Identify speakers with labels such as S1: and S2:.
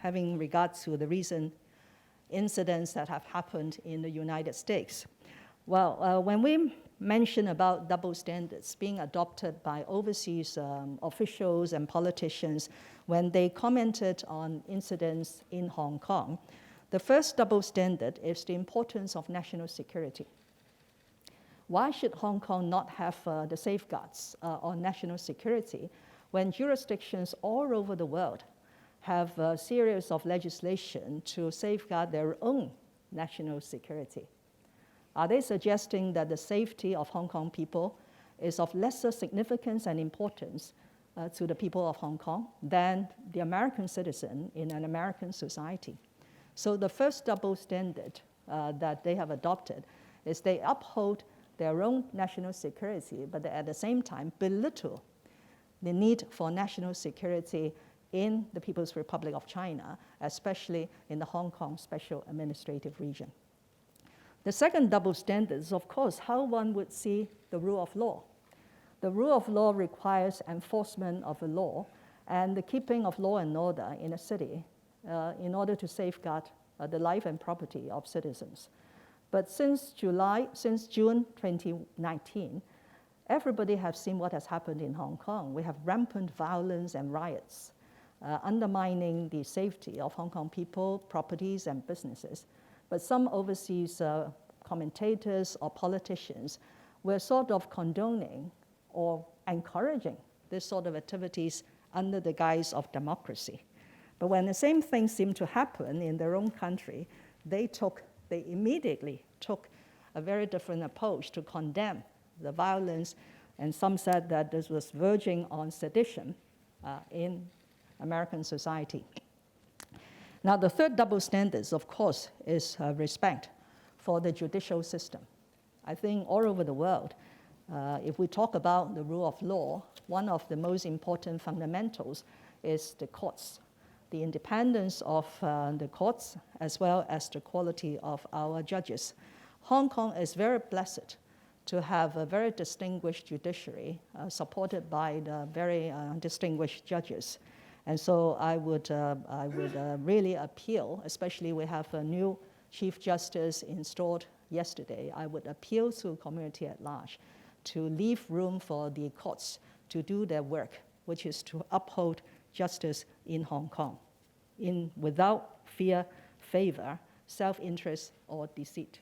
S1: having regard to the recent incidents that have happened in the United States. Well, when we mention about double standards being adopted by overseas officials and politicians when they commented on incidents in Hong Kong, the first double standard is the importance of national security. Why should Hong Kong not have the safeguards on national security when jurisdictions all over the world have a series of legislation to safeguard their own national security? Are they suggesting that the safety of Hong Kong people is of lesser significance and importance to the people of Hong Kong than the American citizen in an American society? So the first double standard that they have adopted is they uphold their own national security, but they at the same time belittle the need for national security in the People's Republic of China, especially in the Hong Kong Special Administrative Region. The second double standard is, of course, how one would see the rule of law. The rule of law requires enforcement of the law and the keeping of law and order in a city in order to safeguard the life and property of citizens. But since June 2019, everybody has seen what has happened in Hong Kong. We have rampant violence and riots, undermining the safety of Hong Kong people, properties, and businesses. But some overseas commentators or politicians were sort of condoning or encouraging this sort of activities under the guise of democracy. But when the same thing seemed to happen in their own country, they immediately took a very different approach to condemn the violence, and some said that this was verging on sedition in American society. Now, the third double standard, of course, is respect for the judicial system. I think all over the world, if we talk about the rule of law, one of the most important fundamentals is the courts, the independence of the courts, as well as the quality of our judges. Hong Kong is very blessed to have a very distinguished judiciary supported by the very distinguished judges. And so I would really appeal, especially we have a new Chief Justice installed yesterday, I would appeal to the community at large to leave room for the courts to do their work, which is to uphold justice in Hong Kong without fear, favor, self-interest, or deceit.